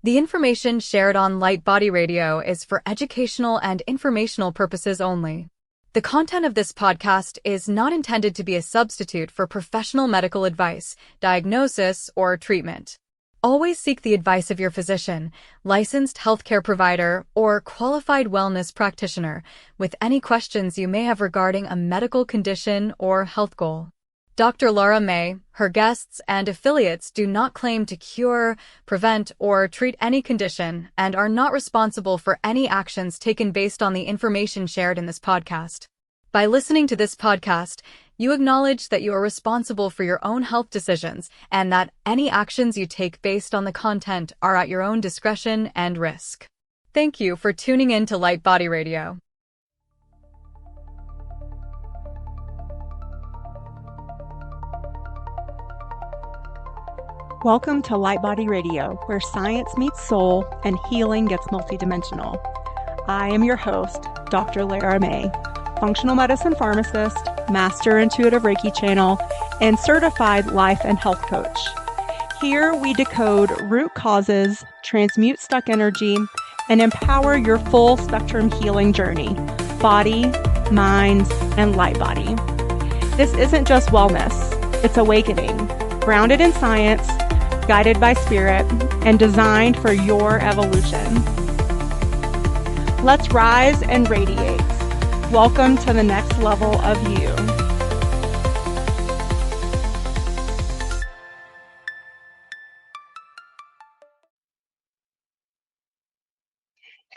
The information shared on LightBody Radio is for educational and informational purposes only. The content of this podcast is not intended to be a substitute for professional medical advice, diagnosis, or treatment. Always seek the advice of your physician, licensed healthcare provider, or qualified wellness practitioner with any questions you may have regarding a medical condition or health goal. Dr. Lara May, her guests, and affiliates do not claim to cure, prevent, or treat any condition and are not responsible for any actions taken based on the information shared in this podcast. By listening to this podcast, you acknowledge that you are responsible for your own health decisions and that any actions you take based on the content are at your own discretion and risk. Thank you for tuning in to LightBody Radio. Welcome to LightBody Radio, where science meets soul and healing gets multidimensional. I am your host, Dr. Lara May, functional medicine pharmacist, master intuitive Reiki channel, and certified life and health coach. Here we decode root causes, transmute stuck energy, and empower your full spectrum healing journey, body, mind, and light body. This isn't just wellness, it's awakening, grounded in science, guided by spirit, and designed for your evolution. Let's rise and radiate. Welcome to the next level of you.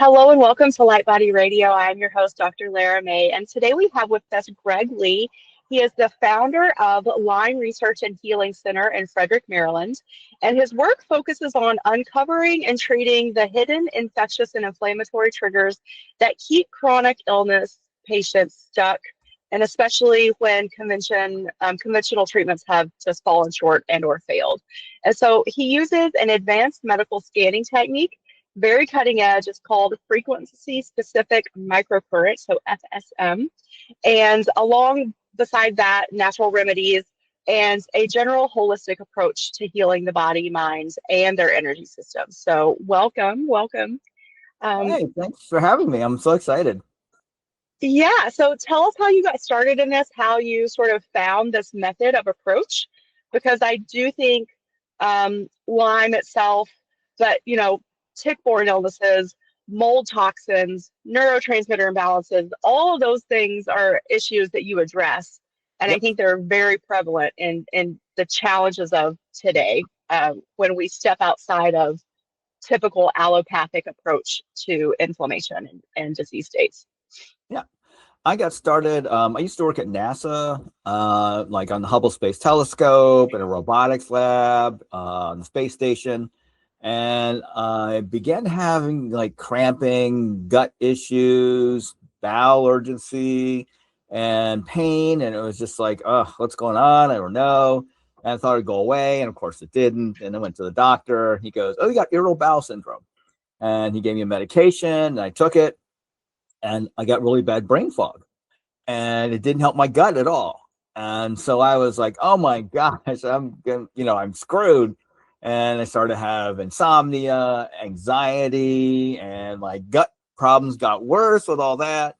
Hello and welcome to LightBody Radio. I'm your host, Dr. Lara May, and today we have with us Greg Lee. He is the founder of Lyme Research and Healing Center in Frederick, Maryland, and his work focuses on uncovering and treating the hidden infectious and inflammatory triggers that keep chronic illness patients stuck, and especially when conventional treatments have just fallen short and or failed. And so he uses an advanced medical scanning technique, very cutting edge. It's called frequency specific microcurrent, so FSM, and beside that, natural remedies and a general holistic approach to healing the body, minds, and their energy systems. So welcome. Hey, thanks for having me. I'm so excited. Yeah, so tell us how you got started in this, how you sort of found this method of approach, because I do think Lyme itself, but tick-borne illnesses, mold toxins, neurotransmitter imbalances, all of those things are issues that you address. And yep. I think they're very prevalent in the challenges of today when we step outside of typical allopathic approach to inflammation and disease states. Yeah, I got started. I used to work at NASA, like on the Hubble Space Telescope, in a robotics lab, on the space station. And I began having like cramping, gut issues, bowel urgency, and pain. And it was just like, oh, what's going on? I don't know. And I thought it'd go away. And of course it didn't. And I went to the doctor. He goes, oh, you got irritable bowel syndrome. And he gave me a medication and I took it. And I got really bad brain fog. And it didn't help my gut at all. And so I was like, oh my gosh, I'm screwed. And I started to have insomnia, anxiety, and my gut problems got worse with all that.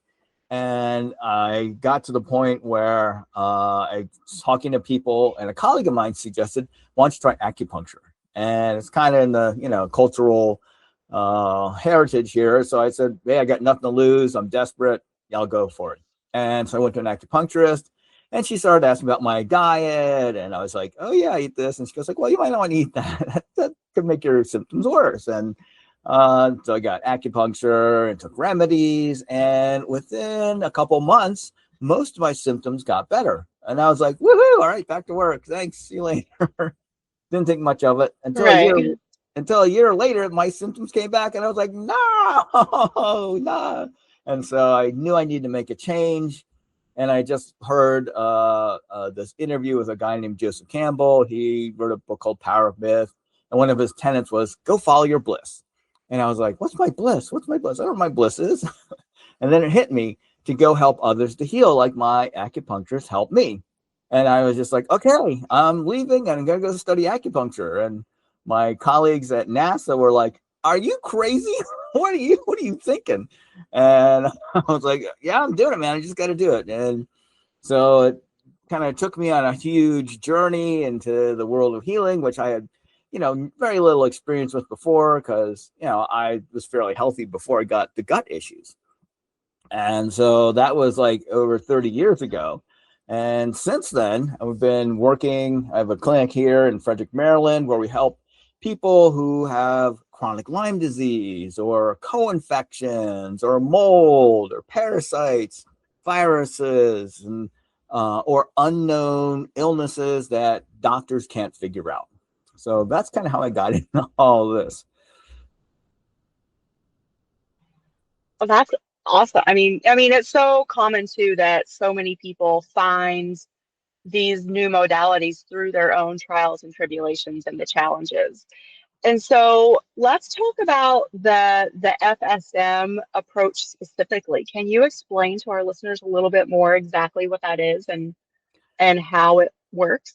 And I got to the point where I was talking to people, and a colleague of mine suggested, why don't you try acupuncture? And it's kind of in the, cultural heritage here. So I said, hey, I got nothing to lose. I'm desperate. I'll go for it. And so I went to an acupuncturist. And she started asking about my diet, and I was like, oh, yeah, I eat this. And she goes like, well, you might not want to eat that. That could make your symptoms worse. And so I got acupuncture and took remedies. And within a couple months, most of my symptoms got better. And I was like, woohoo, all right, back to work. Thanks, see you later. Didn't think much of it until a year later, my symptoms came back. And I was like, no. And so I knew I needed to make a change. And I just heard this interview with a guy named Joseph Campbell. He wrote a book called Power of Myth. And one of his tenets was, go follow your bliss. And I was like, what's my bliss? What's my bliss? I don't know what my bliss is. And then it hit me to go help others to heal, like my acupuncturist helped me. And I was just like, okay, I'm leaving and I'm going to go study acupuncture. And my colleagues at NASA were like, are you crazy? What are you thinking? And I was like, yeah, I'm doing it, man. I just got to do it. And so it kind of took me on a huge journey into the world of healing, which I had, very little experience with before, because, I was fairly healthy before I got the gut issues. And so that was like over 30 years ago. And since then, I've been working. I have a clinic here in Frederick, Maryland, where we help people who have chronic Lyme disease or co-infections or mold or parasites, viruses, and or unknown illnesses that doctors can't figure out. So that's kind of how I got into all of this. Well, that's awesome. I mean, it's so common too that so many people find these new modalities through their own trials and tribulations and the challenges. And so let's talk about the FSM approach specifically. Can you explain to our listeners a little bit more exactly what that is and how it works?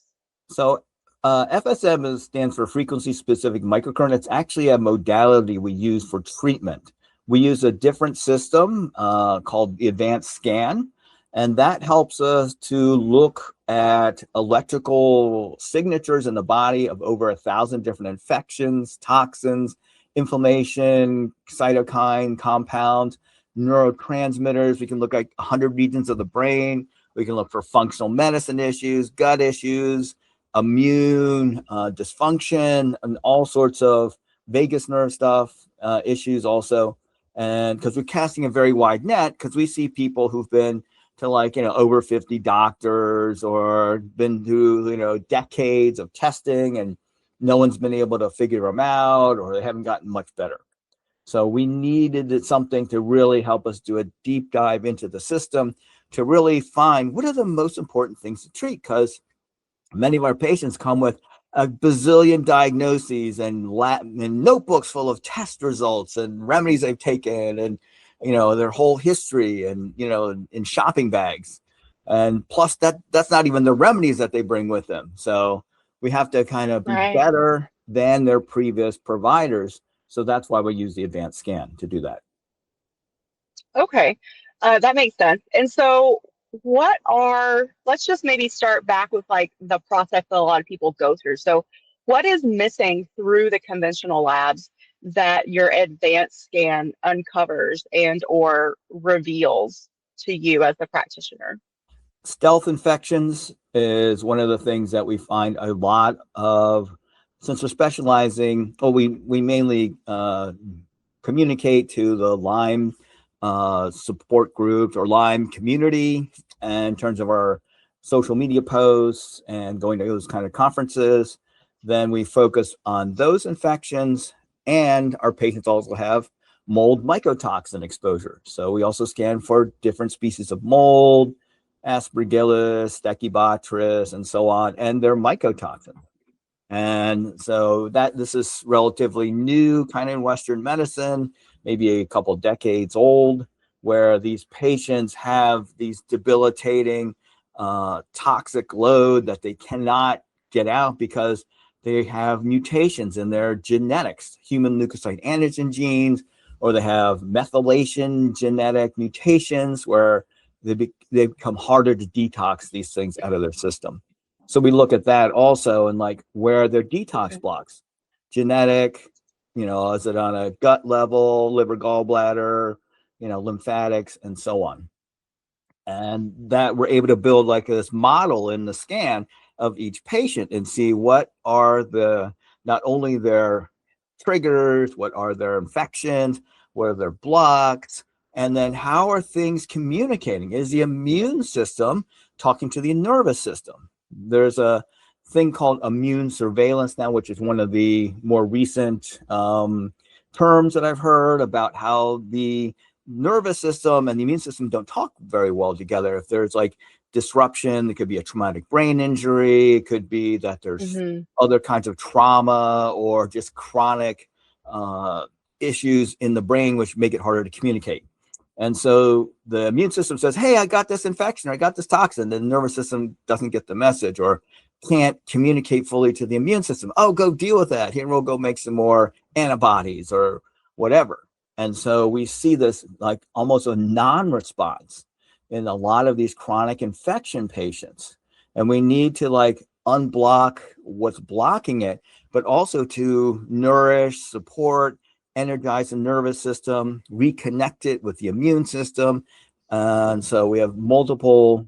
So FSM stands for frequency specific microcurrent. It's actually a modality we use for treatment. We use a different system called the advanced scan, and that helps us to look at electrical signatures in the body of over 1,000 different infections, toxins, inflammation, cytokine compounds, neurotransmitters. We can look at 100 regions of the brain. We can look for functional medicine issues, gut issues, immune dysfunction, and all sorts of vagus nerve stuff, issues also. And because we're casting a very wide net, because we see people who've been to over 50 doctors or been through, decades of testing, and no one's been able to figure them out, or they haven't gotten much better. So we needed something to really help us do a deep dive into the system to really find what are the most important things to treat, because many of our patients come with a bazillion diagnoses and notebooks full of test results and remedies they've taken, and their whole history, and in shopping bags, and plus that's not even the remedies that they bring with them. So we have to kind of be better than their previous providers. So that's why we use the advanced scan to do that. Okay, that makes sense. And so let's just maybe start back with like the process that a lot of people go through. So what is missing through the conventional labs that your advanced scan uncovers and or reveals to you as a practitioner? Stealth infections is one of the things that we find a lot of, since we're specializing. We mainly communicate to the Lyme support groups or Lyme community, and in terms of our social media posts and going to those kind of conferences. Then we focus on those infections, and our patients also have mold mycotoxin exposure. So we also scan for different species of mold, Aspergillus, Stachybotrys, and so on, and their mycotoxin. And so this is relatively new kind of in Western medicine, maybe a couple decades old, where these patients have these debilitating toxic load that they cannot get out because they have mutations in their genetics, human leukocyte antigen genes, or they have methylation genetic mutations where they become harder to detox these things out of their system. So we look at that also, and like where are their detox blocks, genetic, is it on a gut level, liver, gallbladder, lymphatics, and so on. And that we're able to build like this model in the scan of each patient and see what are not only their triggers, what are their infections, what are their blocks, and then how are things communicating? Is the immune system talking to the nervous system? There's a thing called immune surveillance now, which is one of the more recent terms that I've heard about how the nervous system and the immune system don't talk very well together. If there's like disruption, it could be a traumatic brain injury, it could be that there's other kinds of trauma or just chronic issues in the brain which make it harder to communicate. And so the immune system says, hey, I got this infection, or I got this toxin. The nervous system doesn't get the message, or can't communicate fully to the immune system. Oh, go deal with that. Here, we'll go make some more antibodies or whatever. And so we see this like almost a non-response in a lot of these chronic infection patients. And we need to like unblock what's blocking it, but also to nourish, support, energize the nervous system, reconnect it with the immune system. And so we have multiple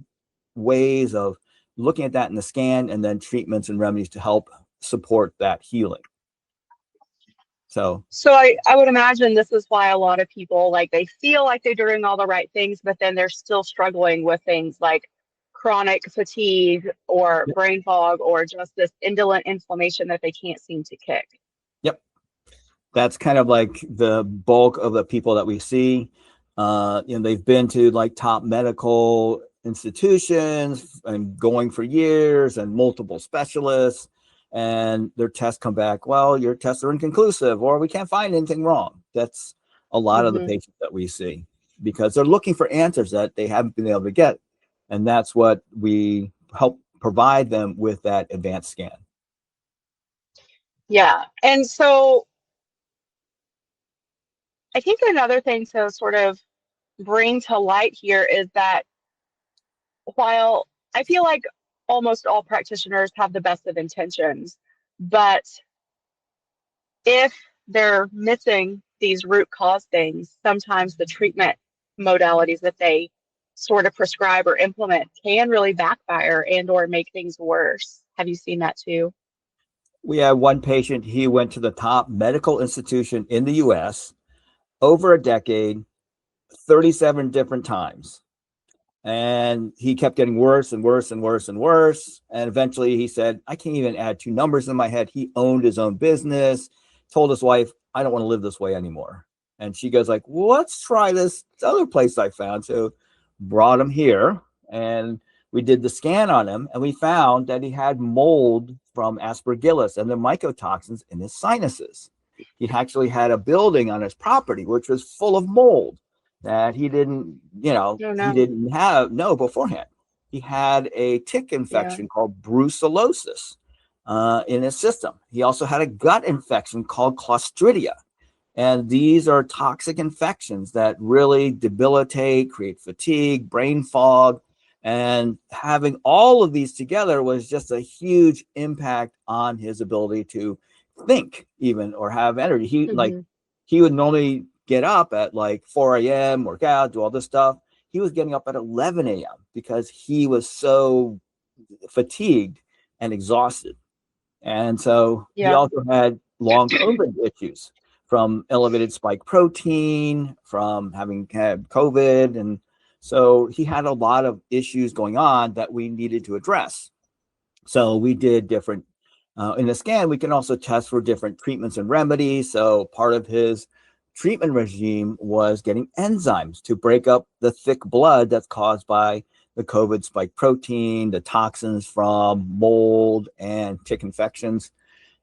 ways of looking at that in the scan, and then treatments and remedies to help support that healing. So I would imagine this is why a lot of people, like, they feel like they're doing all the right things, but then they're still struggling with things like chronic fatigue or brain fog or just this indolent inflammation that they can't seem to kick. Yep. That's kind of like the bulk of the people that we see. They've been to like top medical institutions and going for years and multiple specialists, and their tests come back, well, your tests are inconclusive, or we can't find anything wrong. That's a lot of the patients that we see, because they're looking for answers that they haven't been able to get. And that's what we help provide them with, that advanced scan. Yeah. And so I think another thing to sort of bring to light here is that while I feel like almost all practitioners have the best of intentions, but if they're missing these root cause things, sometimes the treatment modalities that they sort of prescribe or implement can really backfire and or make things worse. Have you seen that too? We had one patient, he went to the top medical institution in the US over a decade, 37 different times. And he kept getting worse and worse and worse and worse. And eventually he said, I can't even add two numbers in my head. He owned his own business, told his wife, I don't want to live this way anymore. And she goes like, well, let's try this other place I found. So brought him here, and we did the scan on him, and we found that he had mold from aspergillus and the mycotoxins in his sinuses. He actually had a building on his property which was full of mold that he didn't, he didn't know beforehand. He had a tick infection called brucellosis in his system. He also had a gut infection called Clostridia. And these are toxic infections that really debilitate, create fatigue, brain fog. And having all of these together was just a huge impact on his ability to think even, or have energy. He would normally get up at like 4 a.m., work out, do all this stuff. He was getting up at 11 a.m. because he was so fatigued and exhausted. And so he also had long COVID issues from elevated spike protein, from having had COVID. And so he had a lot of issues going on that we needed to address. So we did different, in the scan, we can also test for different treatments and remedies. So part of his treatment regime was getting enzymes to break up the thick blood that's caused by the COVID spike protein, the toxins from mold and tick infections.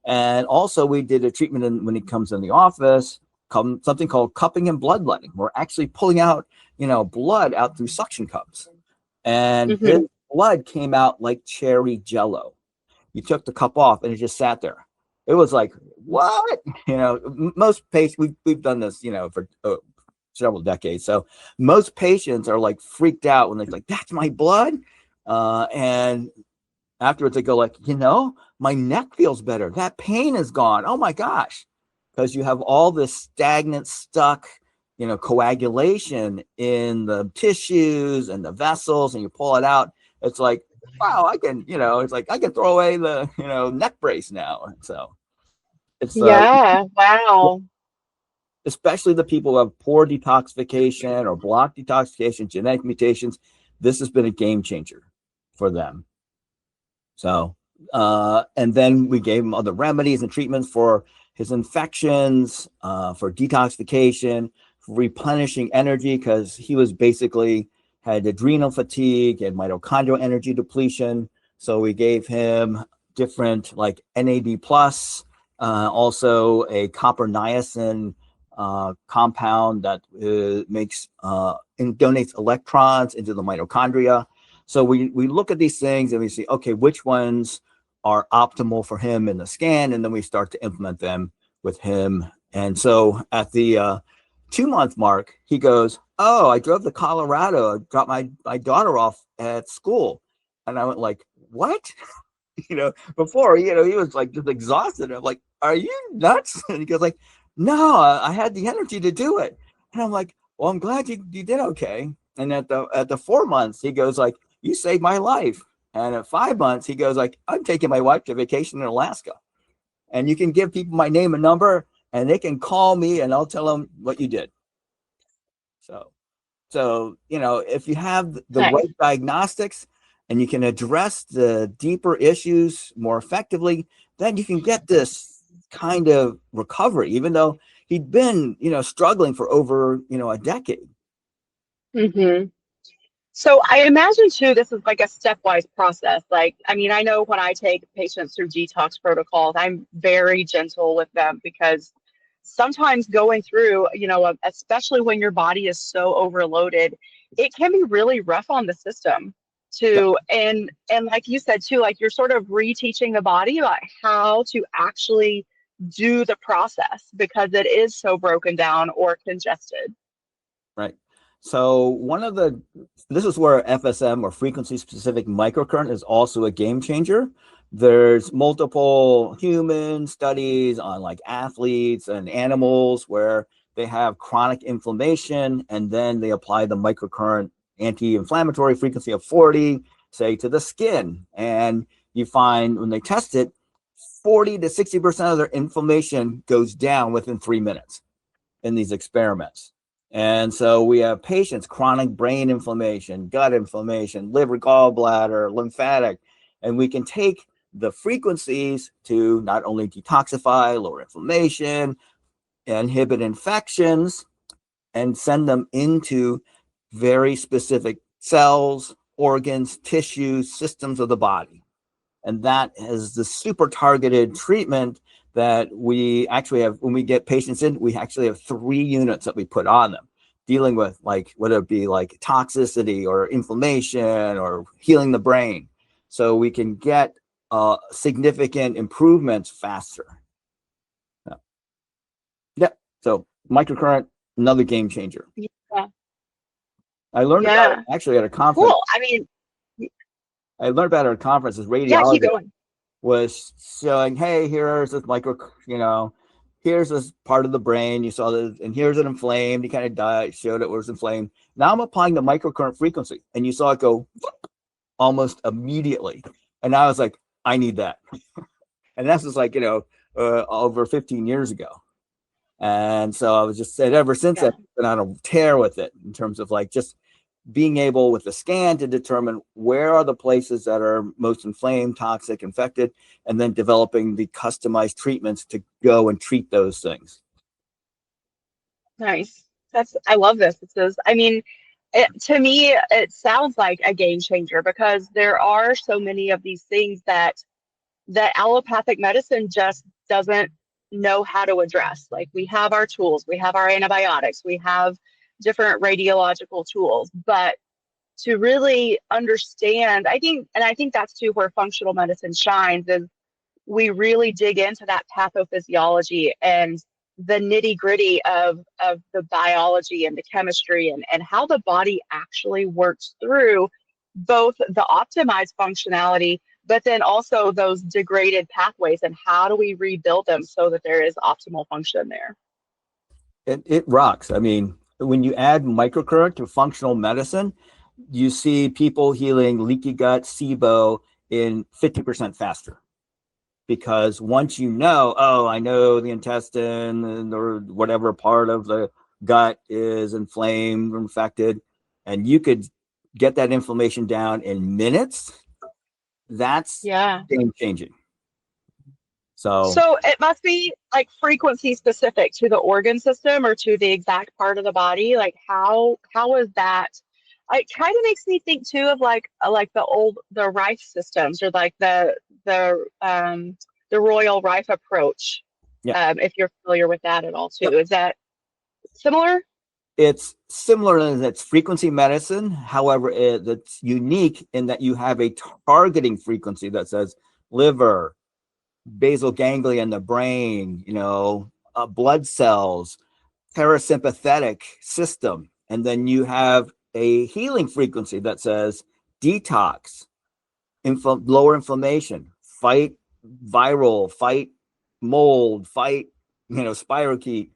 And also we did a treatment when he comes in the office, something called cupping and bloodletting. We're actually pulling out, blood out through suction cups. And his blood came out like cherry jello. You took the cup off and it just sat there. It was like, what? Most patients, we've done this, for several decades. So most patients are like freaked out when they're like, that's my blood. And afterwards they go like, my neck feels better. That pain is gone. Oh my gosh. Because you have all this stagnant, stuck, coagulation in the tissues and the vessels, and you pull it out. It's like, wow, I can, it's like I can throw away the, neck brace now. So it's wow. Especially the people who have poor detoxification or block detoxification, genetic mutations. This has been a game changer for them. So, and then we gave him other remedies and treatments for his infections, for detoxification, for replenishing energy, because he was basically had adrenal fatigue and mitochondrial energy depletion. So we gave him different like NAD+, also a copper niacin compound that makes and donates electrons into the mitochondria. So we look at these things and we see, okay, which ones are optimal for him in the scan, and then we start to implement them with him. And so at the 2-month mark, he goes, "Oh, I drove to Colorado, I dropped my daughter off at school." And I went like, "What?" Before, he was like just exhausted. I'm like, "Are you nuts?" And he goes like, "No, I had the energy to do it." And I'm like, "Well, I'm glad you did okay." And at the 4 months, he goes like, "You saved my life." And at 5 months, he goes like, "I'm taking my wife to vacation in Alaska. And you can give people my name and number, and they can call me, and I'll tell them what you did." So if you have the Nice. right diagnostics and you can address the deeper issues more effectively, then you can get this kind of recovery, even though he'd been, struggling for over, a decade. Mm-hmm. So I imagine too, this is like a stepwise process. Like, I mean, I know when I take patients through detox protocols, I'm very gentle with them because sometimes going through, especially when your body is so overloaded, it can be really rough on the system to, and like you said too, like you're sort of reteaching the body about how to actually do the process because it is so broken down or congested. Right. So this is where FSM, or frequency specific microcurrent, is also a game changer. There's multiple human studies on like athletes and animals where they have chronic inflammation, and then they apply the microcurrent anti-inflammatory frequency of 40, say, to the skin. And you find when they test it, 40 to 60% of their inflammation goes down within 3 minutes in these experiments. And so we have patients, chronic brain inflammation, gut inflammation, liver, gallbladder, lymphatic, and we can take the frequencies to not only detoxify, lower inflammation, inhibit infections, and send them into very specific cells, organs, tissues, systems of the body. And that is the super targeted treatment that we actually have. When we get patients in, we actually have 3 units that we put on them, dealing with like whether it be like toxicity or inflammation or healing the brain, so we can get significant improvements faster. So microcurrent, another game changer. Yeah. I learned about it actually at a conference. Cool. I mean, I learned about it at a conference. This yeah, keep radiologist going. was showing, hey, here's this here's this part of the brain. You saw this, and here's it inflamed. He kind of died, showed it was inflamed. Now I'm applying the microcurrent frequency, and you saw it go almost immediately. And I was like, I need that. And that's just like, over 15 years ago. And so I was just said, ever since I've been on a tear with it in terms of like just being able with the scan to determine where are the places that are most inflamed, toxic, infected, and then developing the customized treatments to go and treat those things. Nice. I love this. To me, it sounds like a game changer because there are so many of these things that allopathic medicine just doesn't know how to address. Like we have our tools, we have our antibiotics, we have different radiological tools, but to really understand, I think that's too where functional medicine shines, is we really dig into that pathophysiology and the nitty gritty of the biology and the chemistry and how the body actually works through both the optimized functionality, but then also those degraded pathways, and how do we rebuild them so that there is optimal function there. It rocks. I mean, when you add microcurrent to functional medicine, you see people healing leaky gut, SIBO in 50% faster. Because once I know the intestine or whatever part of the gut is inflamed or infected, and you could get that inflammation down in minutes, that's game changing. So it must be like frequency specific to the organ system or to the exact part of the body. Like how is that? It kind of makes me think too of like the Rife systems, or like the Royal Rife approach. If you're familiar with that at all too. Is that similar? It's similar in its frequency medicine. However, it's unique in that you have a targeting frequency that says liver, basal ganglia in the brain, blood cells, parasympathetic system. And then you have a healing frequency that says detox, lower inflammation, fight viral, fight mold, fight, spirochete.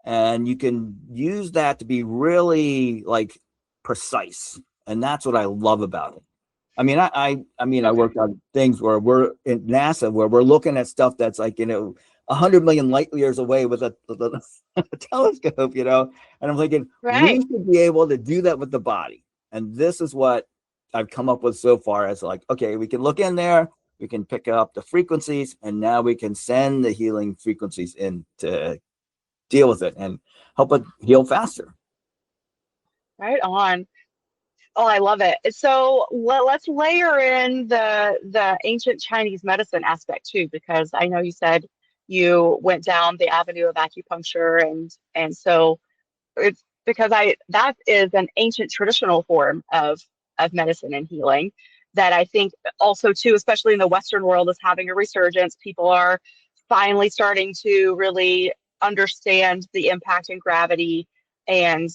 And you can use that to be really like precise. And that's what I love about it. I mean, I worked on things where we're in NASA, where we're looking at stuff that's like, 100 million light years away with a telescope, and I'm thinking, we Right. should be able to do that with the body. And this is what I've come up with so far as like, okay, we can look in there, we can pick up the frequencies, and now we can send the healing frequencies in to deal with it and help it heal faster. Right on. Oh, I love it. So let's layer in the ancient Chinese medicine aspect too, because I know you said you went down the avenue of acupuncture, and so it's because that is an ancient traditional form of medicine and healing that I think also too, especially in the Western world, is having a resurgence. People are finally starting to really understand the impact and gravity, and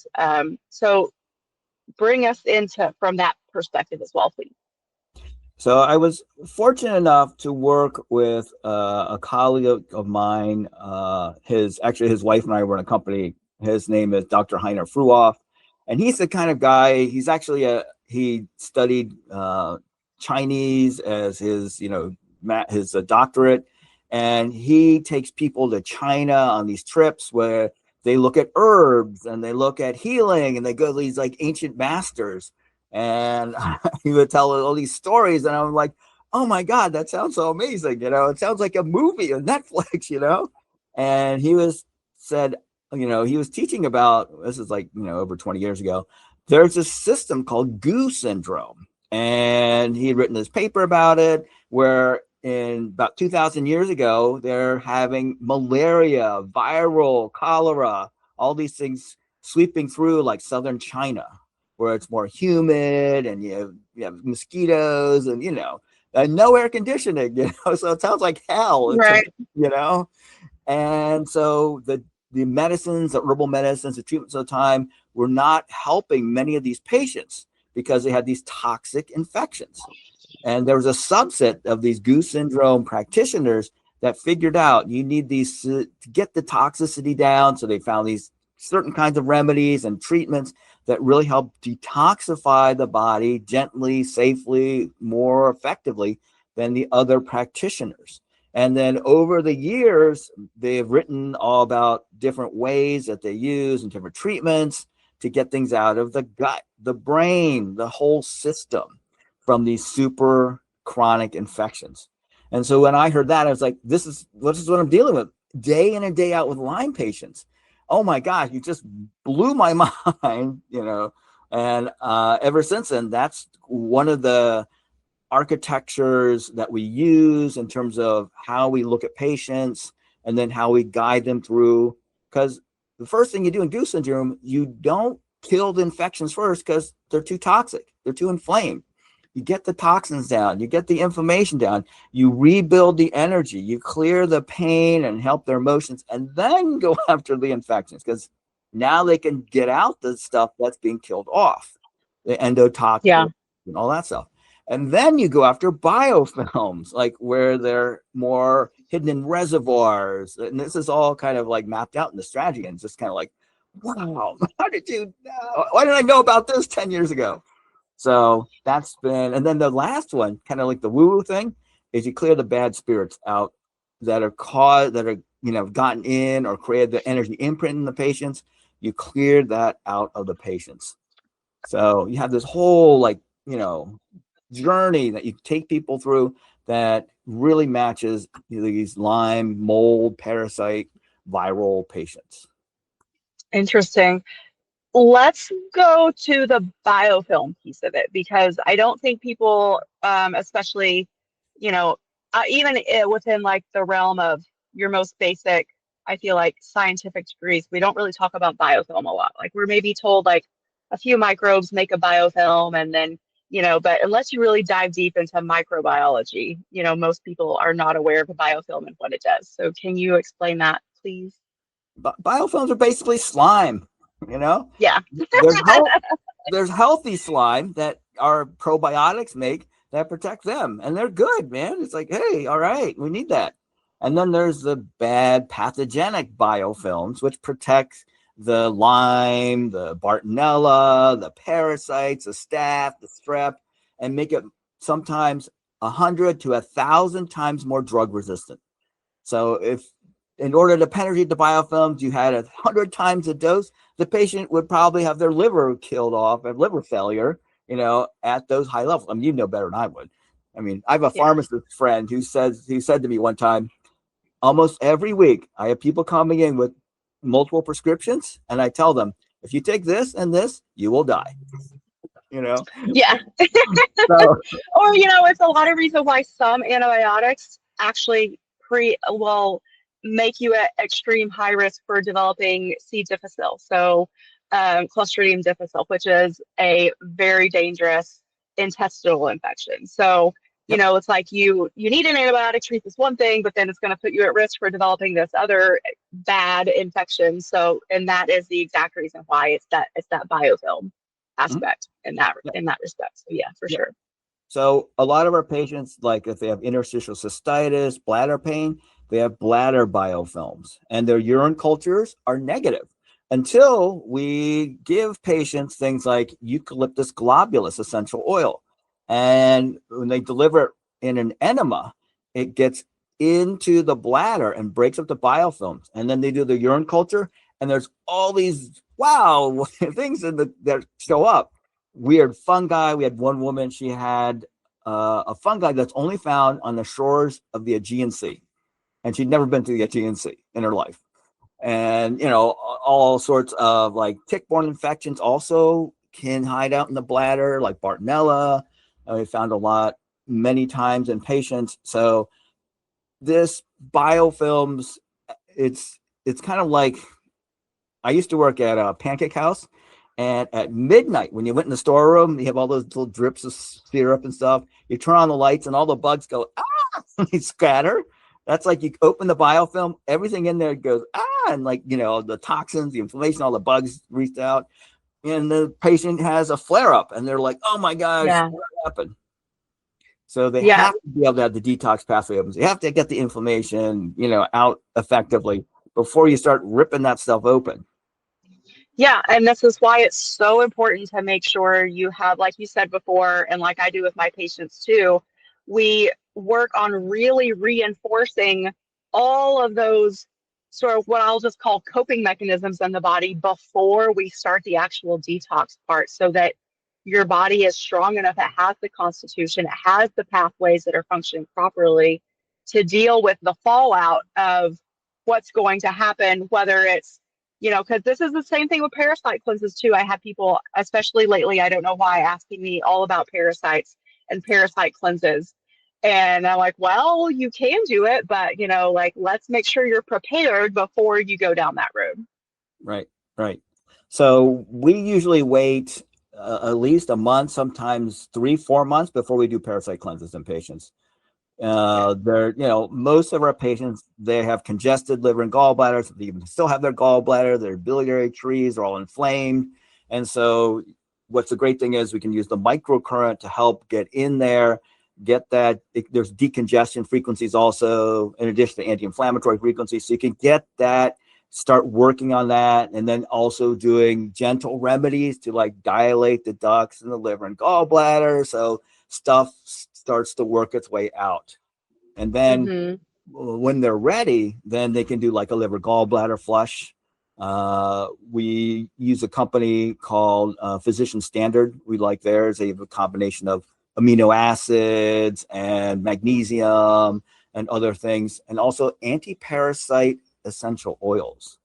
so bring us into from that perspective as well, please. So I was fortunate enough to work with a colleague of mine. His wife and I were in a company. His name is Dr. Heiner Fruoff, and he's the kind of guy. He's actually he studied Chinese as his his doctorate, and he takes people to China on these trips where they look at herbs and they look at healing, and they go to these like ancient masters. And he would tell all these stories, and I'm like, oh my God, that sounds so amazing. It sounds like a movie on Netflix, And he said, he was teaching about, this is like, over 20 years ago, there's a system called GU syndrome. And he had written this paper about it, where in about 2,000 years ago, they're having malaria, viral, cholera, all these things sweeping through like southern China, where it's more humid and you have mosquitoes and, and no air conditioning, so it sounds like hell, Right. And so the medicines, the herbal medicines, the treatments of the time were not helping many of these patients because they had these toxic infections. And there was a subset of these GU syndrome practitioners that figured out you need these to get the toxicity down. So they found these certain kinds of remedies and treatments that really help detoxify the body gently, safely, more effectively than the other practitioners. And then over the years, they've written all about different ways that they use and different treatments to get things out of the gut, the brain, the whole system from these super chronic infections. And so when I heard that, I was like, this is what I'm dealing with day in and day out with Lyme patients. Oh my gosh, you just blew my mind, and ever since then, that's one of the architectures that we use in terms of how we look at patients and then how we guide them through. Because the first thing you do in GU syndrome, you don't kill the infections first because they're too toxic, they're too inflamed. You get the toxins down, you get the inflammation down, you rebuild the energy, you clear the pain and help their emotions, and then go after the infections, because now they can get out the stuff that's being killed off, the endotoxin and all that stuff. And then you go after biofilms, like where they're more hidden in reservoirs. And this is all kind of like mapped out in the strategy. And it's just kind of like, wow, how did you know? Why didn't I know about this 10 years ago? So that's been, and then the last one, kind of like the woo-woo thing, is you clear the bad spirits out that are gotten in or created the energy imprint in the patients. You clear that out of the patients. So you have this whole journey that you take people through that really matches these Lyme, mold, parasite, viral patients. Interesting. Let's go to the biofilm piece of it, because I don't think people, especially, even within like the realm of your most basic, I feel like scientific degrees, we don't really talk about biofilm a lot. Like we're maybe told like a few microbes make a biofilm, and then but unless you really dive deep into microbiology, most people are not aware of a biofilm and what it does. So can you explain that, please? Biofilms are basically slime, Yeah. There's healthy slime that our probiotics make that protect them, and they're good, man. It's like, hey, all right, we need that. And then there's the bad pathogenic biofilms, which protect the Lyme, the Bartonella, the parasites, the staph, the strep, and make it sometimes 100 to 1,000 times more drug resistant. So if in order to penetrate the biofilms, you had 100 times the dose, the patient would probably have their liver killed off and liver failure, at those high levels. I mean, you know better than I would. I mean, I have a pharmacist friend who said to me one time, almost every week, I have people coming in with multiple prescriptions, and I tell them, if you take this and this, you will die. Yeah. So, Or, it's a lot of reasons why some antibiotics actually will make you at extreme high risk for developing C. difficile. So Clostridium difficile, which is a very dangerous intestinal infection. So, it's like you need an antibiotic to treat this one thing, but then it's going to put you at risk for developing this other bad infection. So, and that is the exact reason why it's that biofilm aspect in that respect. So yeah, for sure. So a lot of our patients, like if they have interstitial cystitis, bladder pain, they have bladder biofilms, and their urine cultures are negative until we give patients things like eucalyptus globulus essential oil. And when they deliver it in an enema, it gets into the bladder and breaks up the biofilms. And then they do the urine culture, and there's all these things that show up. Weird fungi. We had one woman, she had a fungi that's only found on the shores of the Aegean Sea. And she'd never been to the Aegean Sea in her life. And, all sorts of like tick-borne infections also can hide out in the bladder, like Bartonella. We found a lot many times in patients. So this biofilms, it's kind of like, I used to work at a pancake house, and at midnight, when you went in the storeroom, you have all those little drips of syrup and stuff. You turn on the lights, and all the bugs go, they scatter. That's like you open the biofilm, everything in there goes, and like, the toxins, the inflammation, all the bugs reached out, and the patient has a flare up, and they're like, oh my gosh, what happened? So they have to be able to have the detox pathway open. So you have to get the inflammation, out effectively before you start ripping that stuff open. Yeah, and this is why it's so important to make sure you have, like you said before, and like I do with my patients too, we work on really reinforcing all of those sort of what I'll just call coping mechanisms in the body before we start the actual detox part, so that your body is strong enough, it has the constitution, it has the pathways that are functioning properly to deal with the fallout of what's going to happen, whether it's, because this is the same thing with parasite cleanses too. I have people, especially lately, I don't know why, asking me all about parasites and parasite cleanses. And I'm like, well, you can do it, but, let's make sure you're prepared before you go down that road. Right. So we usually wait at least a month, sometimes 3-4 months before we do parasite cleanses in patients. Most of our patients, they have congested liver and gallbladders. They even still have their gallbladder, their biliary trees are all inflamed. And so what's the great thing is we can use the microcurrent to help get in there, get that. There's decongestion frequencies also, in addition to anti-inflammatory frequencies. So you can get that, start working on that, and then also doing gentle remedies to like dilate the ducts in the liver and gallbladder. So stuff starts to work its way out. And then when they're ready, then they can do like a liver gallbladder flush. We use a company called Physician Standard. We like theirs. They have a combination of amino acids and magnesium and other things, and also anti-parasite essential oils.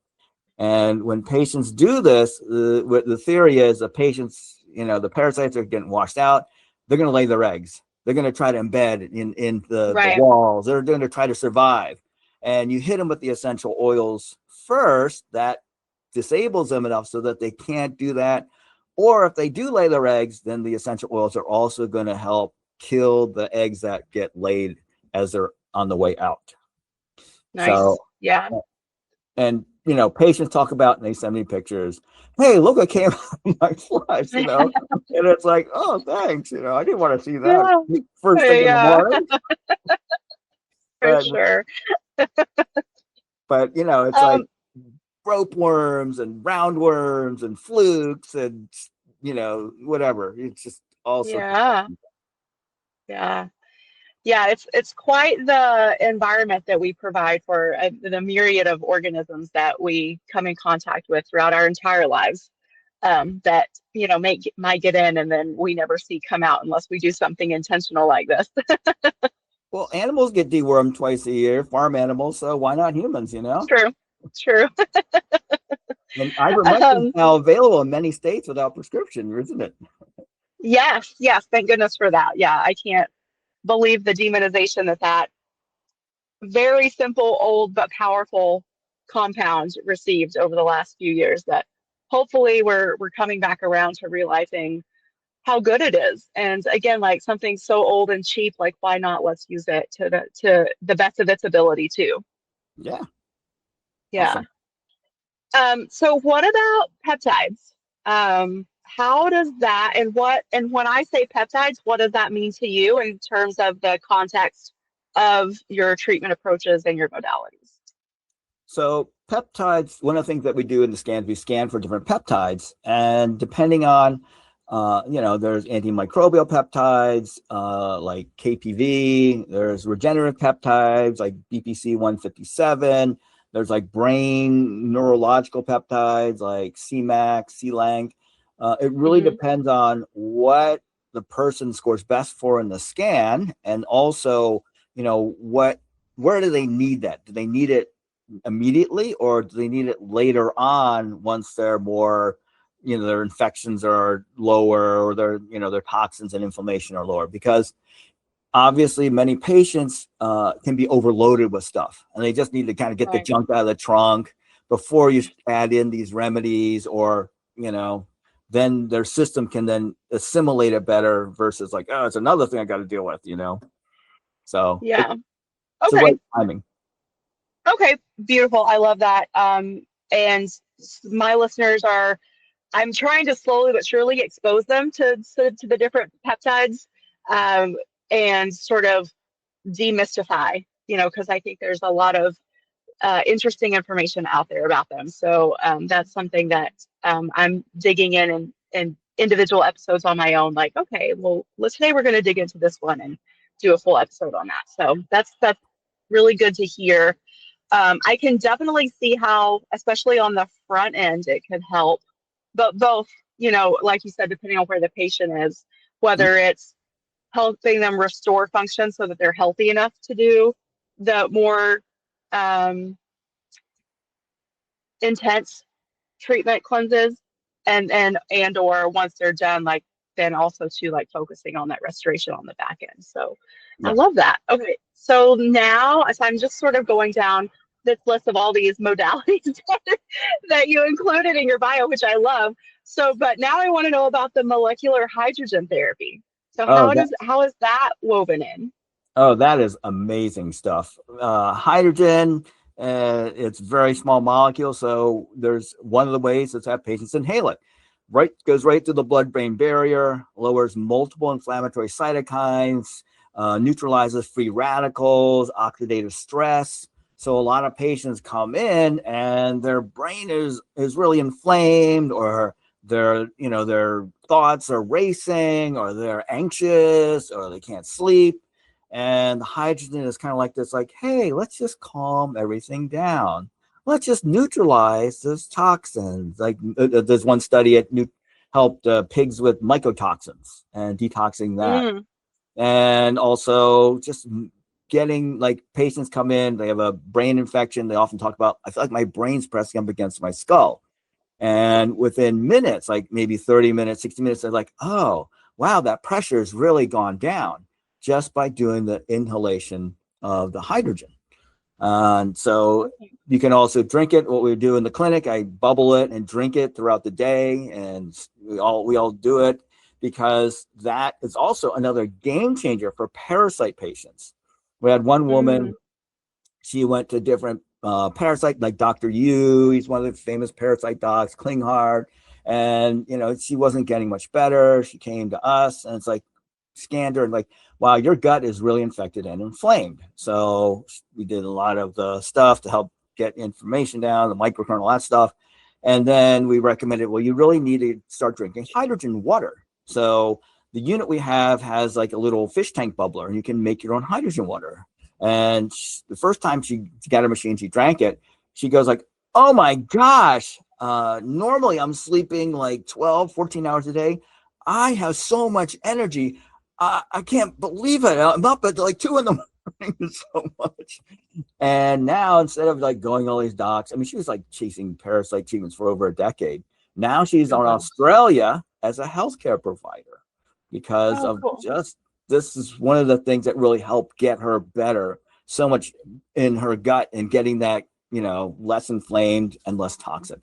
And when patients do this, the theory is the patients, the parasites are getting washed out. They're going to lay their eggs. They're going to try to embed in the walls. They're going to try to survive. And you hit them with the essential oils first. That disables them enough so that they can't do that. Or if they do lay their eggs, then the essential oils are also going to help kill the eggs that get laid as they're on the way out. Nice. So, yeah. And, patients talk about, and they send me pictures. Hey, look what came out of my flush, and it's like, oh, thanks. I didn't want to see that first thing in the morning. For sure. But, it's like rope worms and roundworms and flukes and, whatever. It's just all sorts of stuff. Yeah, it's quite the environment that we provide for the myriad of organisms that we come in contact with throughout our entire lives, that might get in and then we never see come out unless we do something intentional like this. Well, animals get dewormed twice a year, farm animals, so why not humans? True. And ivermectin is now available in many states without prescription, isn't it? Yes, thank goodness for that. Yeah, I can't believe the demonization that very simple, old but powerful compound received over the last few years, that hopefully we're coming back around to realizing how good it is. And again, like something so old and cheap, like why not? Let's use it to the best of its ability too. Yeah. Awesome. So what about peptides? How does that, and when I say peptides, what does that mean to you in terms of the context of your treatment approaches and your modalities? So peptides, one of the things that we do in the scans, we scan for different peptides, and depending on, there's antimicrobial peptides like KPV, there's regenerative peptides like BPC 157, there's like brain neurological peptides like CMAC, CLANC. It really depends on what the person scores best for in the scan, and also, where do they need that? Do they need it immediately, or do they need it later on once they're more, their infections are lower, or their toxins and inflammation are lower? Because obviously many patients can be overloaded with stuff, and they just need to kind of get the junk out of the trunk before you add in these remedies, or, then their system can then assimilate it better versus like, oh, it's another thing I got to deal with, So yeah. It's the right timing. Okay, beautiful. I love that. And my listeners I'm trying to slowly but surely expose them to the different peptides, and sort of demystify, because I think there's a lot of interesting information out there about them. So that's something that I'm digging in individual episodes on my own. Like, okay, well, today we're going to dig into this one and do a full episode on that. So that's really good to hear. I can definitely see how, especially on the front end, it could help. But both, like you said, depending on where the patient is, whether it's helping them restore function so that they're healthy enough to do the more intense treatment cleanses, and or once they're done, like then also to like focusing on that restoration on the back end. So I love that. Okay, so now as I'm just sort of going down this list of all these modalities that you included in your bio, which I love. So, but now I want to know about the molecular hydrogen therapy. So how is that woven in? Oh, that is amazing stuff. Hydrogen, it's very small molecule. So there's one of the ways is have patients inhale it. Goes right through the blood-brain barrier, lowers multiple inflammatory cytokines, neutralizes free radicals, oxidative stress. So a lot of patients come in and their brain is really inflamed, or their thoughts are racing, or they're anxious, or they can't sleep. And hydrogen is kind of like this, like, hey, let's just calm everything down. Let's just neutralize those toxins. Like there's one study it helped pigs with mycotoxins and detoxing that. And also just getting, like, patients come in, they have a brain infection. They often talk about, I feel like my brain's pressing up against my skull. And within minutes, like maybe 30 minutes, 60 minutes, they're like, oh, wow, that pressure has really gone down just by doing the inhalation of the hydrogen. And so you can also drink it. What we do in the clinic, I bubble it and drink it throughout the day, and we all do it because that is also another game changer for parasite patients. We had one woman, she went to different parasite, like Dr. Yu, he's one of the famous parasite docs, Klinghardt, and she wasn't getting much better. She came to us, and it's like, scanned her, and like, wow, your gut is really infected and inflamed. So we did a lot of the stuff to help get information down, the microkernel, all that stuff. And then we recommended, well, you really need to start drinking hydrogen water. So the unit we have has like a little fish tank bubbler, and you can make your own hydrogen water. And the first time she got her machine, she drank it. She goes like, oh my gosh, normally I'm sleeping like 12, 14 hours a day. I have so much energy. I can't believe it. I'm up at like 2 a.m. so much. And now, instead of like going all these docs, I mean, she was like chasing parasite treatments for over a decade. Now she's on Australia as a healthcare provider because of just, this is one of the things that really helped get her better so much in her gut and getting that, less inflamed and less toxic.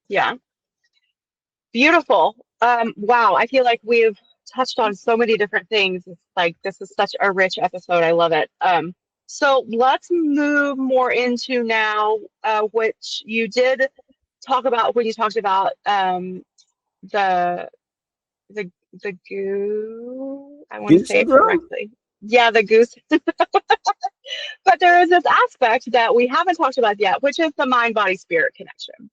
Yeah. Beautiful. Wow. I feel like we've touched on so many different things. It's like, this is such a rich episode. I love it. So let's move more into now, which you did talk about when you talked about the goo. I want to say it correctly. Yeah, the goose. But there is this aspect that we haven't talked about yet, which is the mind, body, spirit connection.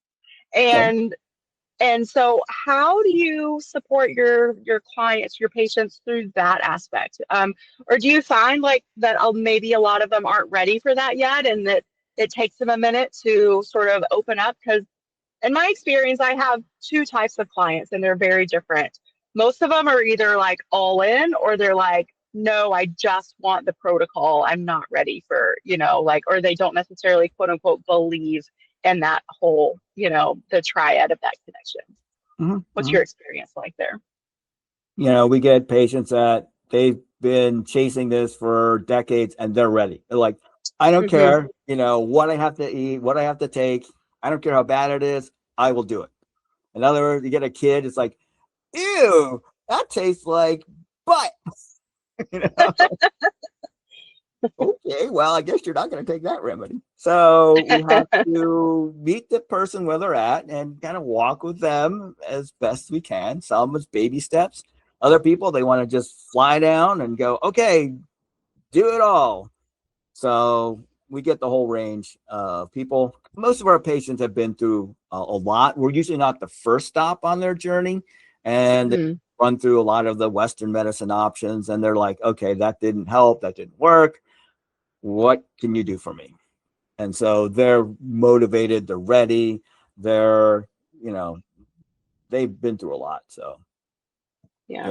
And so how do you support your clients, your patients through that aspect? Or do you find like that maybe a lot of them aren't ready for that yet, and that it takes them a minute to sort of open up? Because in my experience, I have 2 types of clients, and they're very different. Most of them are either like all in, or they're like, no, I just want the protocol. I'm not ready for, or they don't necessarily, quote unquote, believe in that whole, the triad of that connection. What's your experience like there? We get patients that they've been chasing this for decades and they're ready. They're like, I don't care, what I have to eat, what I have to take. I don't care how bad it is. I will do it. In other words, you get a kid, it's like, ew, that tastes like butt. Okay, well, I guess you're not going to take that remedy. So we have to meet the person where they're at and kind of walk with them as best we can. Some with baby steps. Other people, they want to just fly down and go, okay, do it all. So we get the whole range of people. Most of our patients have been through a lot. We're usually not the first stop on their journey. And they run through a lot of the Western medicine options. And they're like, okay, that didn't help. That didn't work. What can you do for me? And so they're motivated. They're ready. They're, they've been through a lot. So, yeah.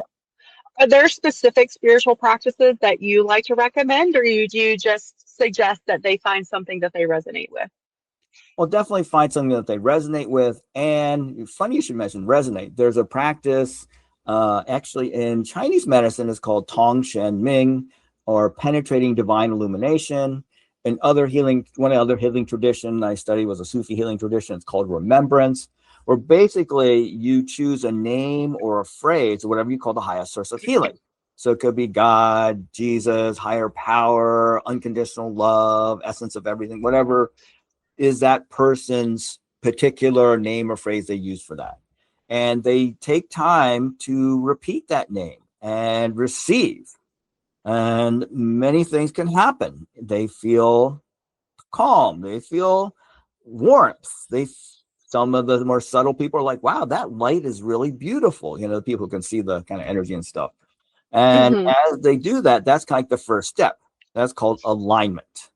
Are there specific spiritual practices that you like to recommend, or do you just suggest that they find something that they resonate with? Well, definitely find something that they resonate with. And funny you should mention resonate. There's a practice actually in Chinese medicine is called Tong Shen Ming, or penetrating divine illumination. And one of the other healing tradition I studied was a Sufi healing tradition. It's called remembrance, where basically you choose a name or a phrase or whatever you call the highest source of healing. So it could be God, Jesus, higher power, unconditional love, essence of everything, whatever is that person's particular name or phrase they use for that. And they take time to repeat that name and receive. And many things can happen. They feel calm. They feel warmth. Some of the more subtle people are like, wow, that light is really beautiful. People can see the kind of energy and stuff. And as they do that, that's kind of like the first step. That's called alignment.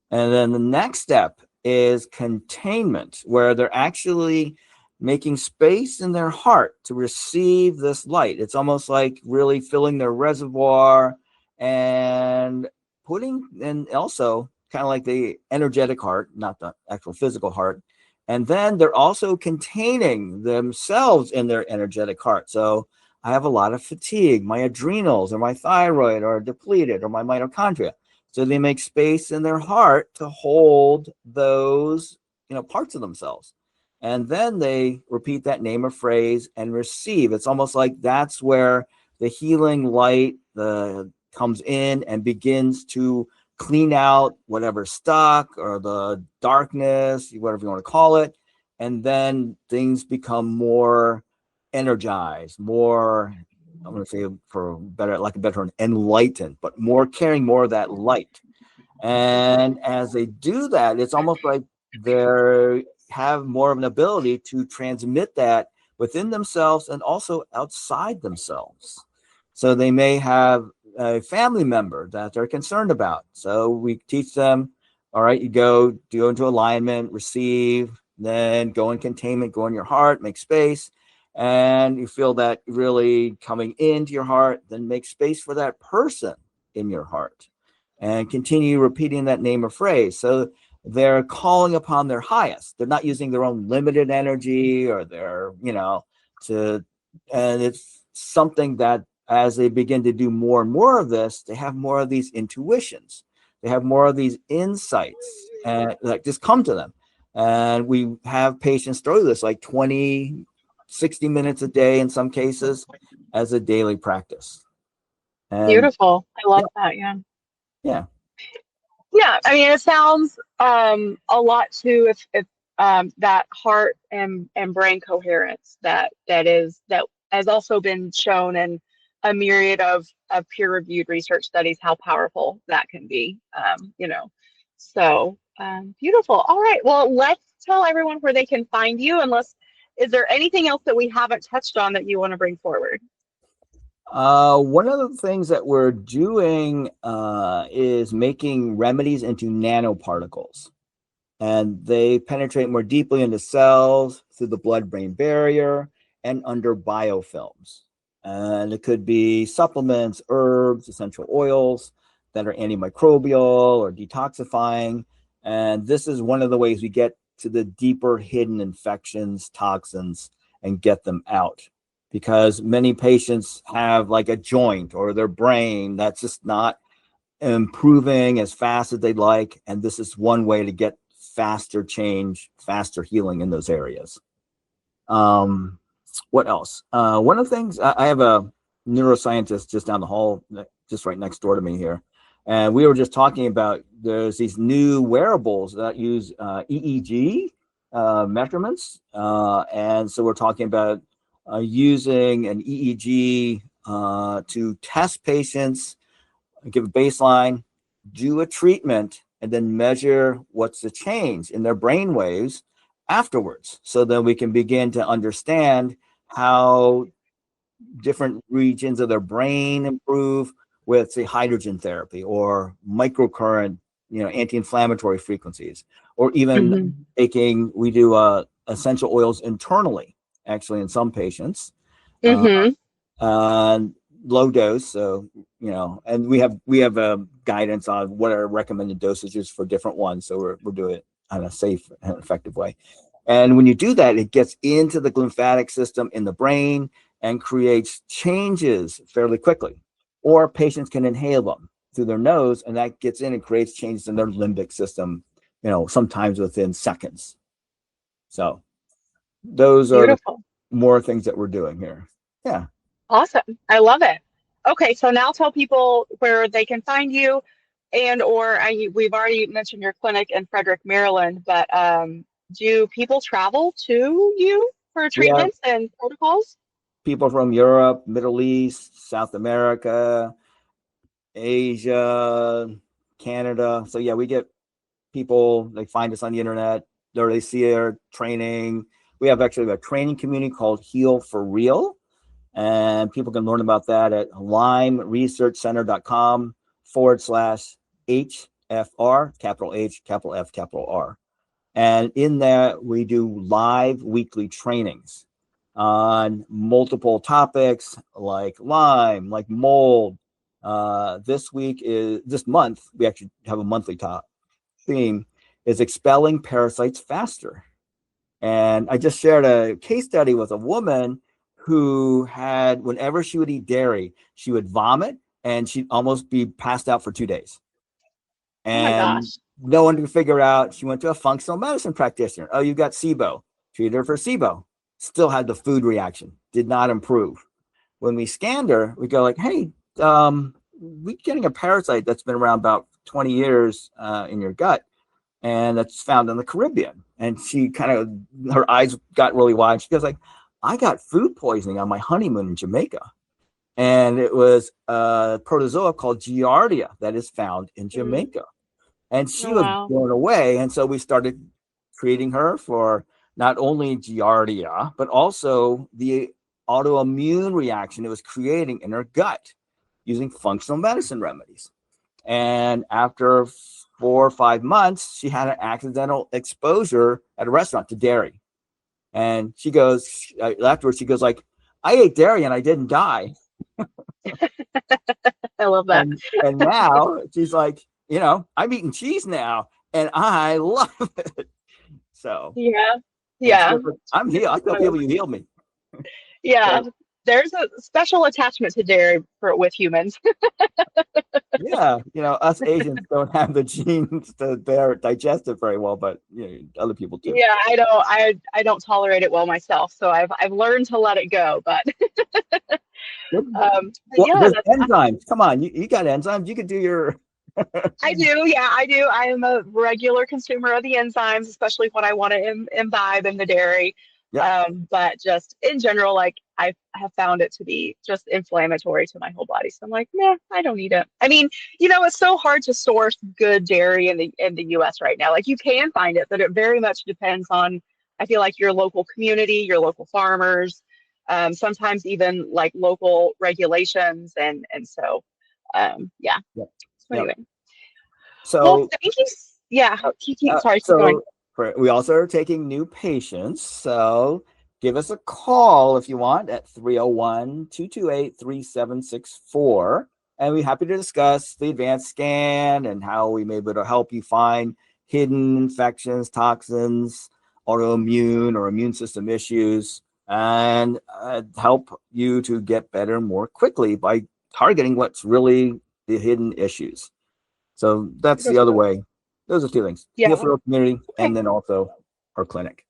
And then the next step is containment, where they're actually making space in their heart to receive this light. It's almost like really filling their reservoir and and also kind of like the energetic heart, not the actual physical heart. And then they're also containing themselves in their energetic heart. So I have a lot of fatigue. My adrenals or my thyroid are depleted, or my mitochondria. So they make space in their heart to hold those, parts of themselves. And then they repeat that name or phrase and receive. It's almost like that's where the healing light comes in and begins to clean out whatever's stuck or the darkness, whatever you want to call it. And then things become more energized, more, I'm going to say for better, like a better term, enlightened, but more carrying more of that light. And as they do that, it's almost like they have more of an ability to transmit that within themselves and also outside themselves. So they may have a family member that they're concerned about. So we teach them, all right, you go into alignment, receive, then go in containment, go in your heart, make space. And you feel that really coming into your heart, then make space for that person in your heart and continue repeating that name or phrase. So they're calling upon their highest. They're not using their own limited energy or their, and it's something that as they begin to do more and more of this, they have more of these intuitions. They have more of these insights and that just come to them. And we have patients through this like 20, 60 minutes a day in some cases as a daily practice. And beautiful. I love that. Yeah. Yeah. Yeah. I mean, it sounds a lot too if that heart and brain coherence that has also been shown in a myriad of peer-reviewed research studies how powerful that can be. So beautiful. All right. Well, let's tell everyone where they can find you. Is there anything else that we haven't touched on that you want to bring forward? One of the things that we're doing is making remedies into nanoparticles, and they penetrate more deeply into cells through the blood-brain barrier and under biofilms. And it could be supplements, herbs, essential oils that are antimicrobial or detoxifying. And this is one of the ways we get to the deeper hidden infections, toxins, and get them out. Because many patients have like a joint or their brain that's just not improving as fast as they'd like. And this is one way to get faster change, faster healing in those areas. What else? One of the things, I have a neuroscientist just down the hall, just right next door to me here. And we were just talking about there's these new wearables that use EEG measurements. And so we're talking about using an EEG to test patients, give a baseline, do a treatment, and then measure what's the change in their brain waves afterwards. So then we can begin to understand how different regions of their brain improve with, say, hydrogen therapy or microcurrent, anti-inflammatory frequencies, or even we do essential oils internally, actually, in some patients. Low dose, so and we have a guidance on what are recommended dosages for different ones, so we're doing it in a safe and effective way. And when you do that, it gets into the lymphatic system in the brain and creates changes fairly quickly. Or patients can inhale them through their nose, and that gets in and creates changes in their limbic system, sometimes within seconds. So those are Beautiful. more things that we're doing here. Yeah. Awesome. I love it. Okay, so now tell people where they can find you we've already mentioned your clinic in Frederick, Maryland, but do people travel to you for treatments and protocols? People from Europe, Middle East, South America, Asia, Canada. So yeah, we get people, they find us on the internet, or they see our training. We have actually a training community called Heal for Real. And people can learn about that at lymeresearchcenter.com/HFR, capital H, capital F, capital R. And in that, we do live weekly trainings on multiple topics like Lyme, like mold. This month, we actually have a monthly theme, is expelling parasites faster. And I just shared a case study with a woman who had, whenever she would eat dairy, she would vomit and she'd almost be passed out for 2 days. Oh my And gosh. no one could figure out. She went to a functional medicine practitioner. Oh, you got SIBO. Treated her for SIBO. Still had the food reaction. Did not improve. When we scanned her, we go like, hey, we're getting a parasite that's been around about 20 years in your gut, and that's found in the Caribbean. And she kind of, her eyes got really wide. She goes like, I got food poisoning on my honeymoon in Jamaica. And it was a protozoa called Giardia that is found in Mm. Jamaica. And she Oh, was wow. blown away. And so we started treating her for not only Giardia, but also the autoimmune reaction it was creating in her gut using functional medicine remedies. And after 4 or 5 months, she had an accidental exposure at a restaurant to dairy. And she goes, afterwards, she goes like, I ate dairy and I didn't die. I love that. And now she's like, I'm eating cheese now and I love it. So, Yeah. and she Yeah. goes, I'm healed. I tell people you healed me. Yeah. So, There's a special attachment to dairy with humans. yeah, us Asians don't have the genes to digest it very well, but other people do. Yeah, I don't tolerate it well myself, so I've learned to let it go. But but Well, yeah, there's that's enzymes. Come on, you got enzymes. You could do your. I do. Yeah, I do. I am a regular consumer of the enzymes, especially when I want to imbibe in the dairy. Yep. But just in general, like I have found it to be just inflammatory to my whole body. So I'm like, nah, I don't need it. I mean, it's so hard to source good dairy in the US right now. Like you can find it, but it very much depends on, I feel like your local community, your local farmers, sometimes even like local regulations and so yeah. Yep. So Yep. anyway. Well, So, thank you. Yeah. Sorry, keep going. so we also are taking new patients. So give us a call if you want at 301-228-3764. And we're happy to discuss the advanced scan and how we may be able to help you find hidden infections, toxins, autoimmune or immune system issues, and help you to get better more quickly by targeting what's really the hidden issues. So that's the other Beautiful. way. Those are two things: heal Yeah. for our community, Okay. and then also our clinic.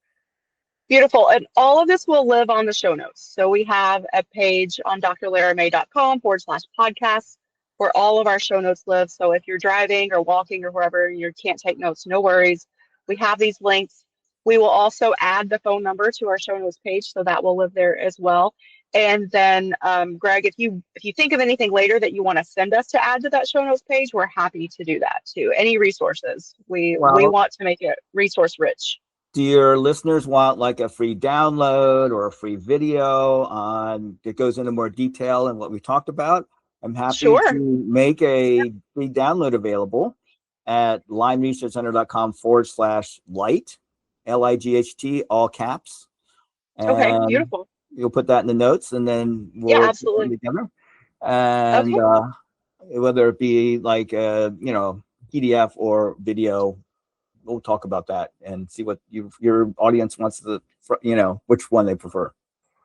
Beautiful. And all of this will live on the show notes. So we have a page on drlaramay.com/podcast where all of our show notes live. So if you're driving or walking or wherever and you can't take notes, no worries. We have these links. We will also add the phone number to our show notes page, so that will live there as well. And then, Greg, if you think of anything later that you want to send us to add to that show notes page, we're happy to do that too. Any resources, we Well, want to make it resource rich. do your listeners want like a free download or a free video on that goes into more detail in what we talked about? I'm happy Sure. to make a free download available at lymeresearchcenter.com/light, LIGHT, all caps. Okay. And Beautiful. you'll put that in the notes and then Yeah, we'll put them absolutely. together. And Okay. whether it be like PDF or video, we'll talk about that and see what your audience wants to, which one they prefer.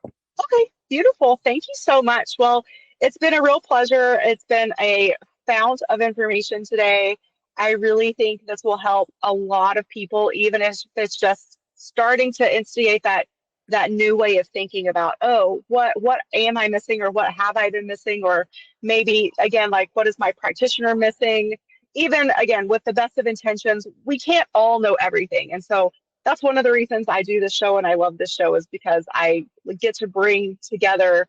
Okay. Beautiful. Thank you so much. Well, it's been a real pleasure. It's been a fount of information today. I really think this will help a lot of people, even if it's just starting to instigate that new way of thinking about, oh, what am I missing, or what have I been missing, or maybe again, like what is my practitioner missing? Even again, with the best of intentions, we can't all know everything. And so that's one of the reasons I do this show and I love this show, is because I get to bring together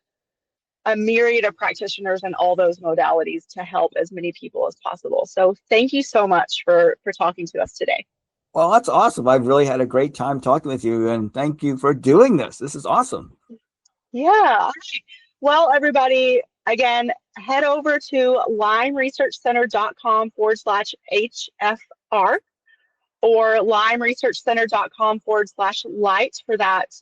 a myriad of practitioners in all those modalities to help as many people as possible. So thank you so much for talking to us today. Well, that's awesome. I've really had a great time talking with you, and thank you for doing this. This is awesome. Yeah. All right. Well, everybody, again, head over to lymeresearchcenter.com/HFR or lymeresearchcenter.com/light for that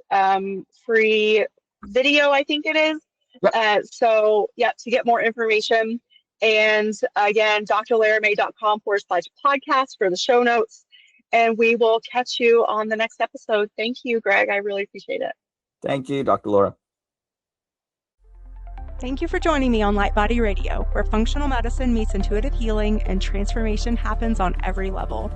free video, I think it is. Yep. So, yeah, to get more information. And again, drlaramay.com/podcast for the show notes. And we will catch you on the next episode. Thank you, Greg. I really appreciate it. Thank you, Dr. Laura. Thank you for joining me on LightBody Radio, where functional medicine meets intuitive healing and transformation happens on every level.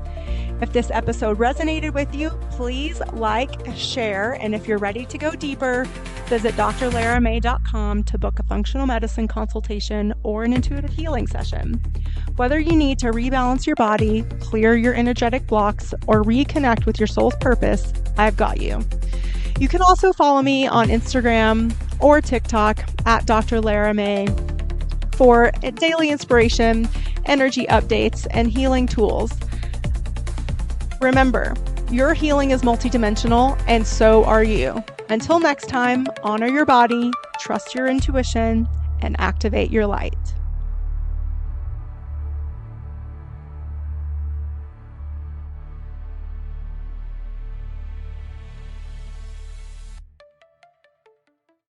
If this episode resonated with you, please like, share, and if you're ready to go deeper, visit drlaramay.com to book a functional medicine consultation or an intuitive healing session. Whether you need to rebalance your body, clear your energetic blocks, or reconnect with your soul's purpose, I've got you. You can also follow me on Instagram or TikTok at Dr. Lara May for daily inspiration, energy updates, and healing tools. Remember, your healing is multidimensional, and so are you. Until next time, honor your body, trust your intuition, and activate your light.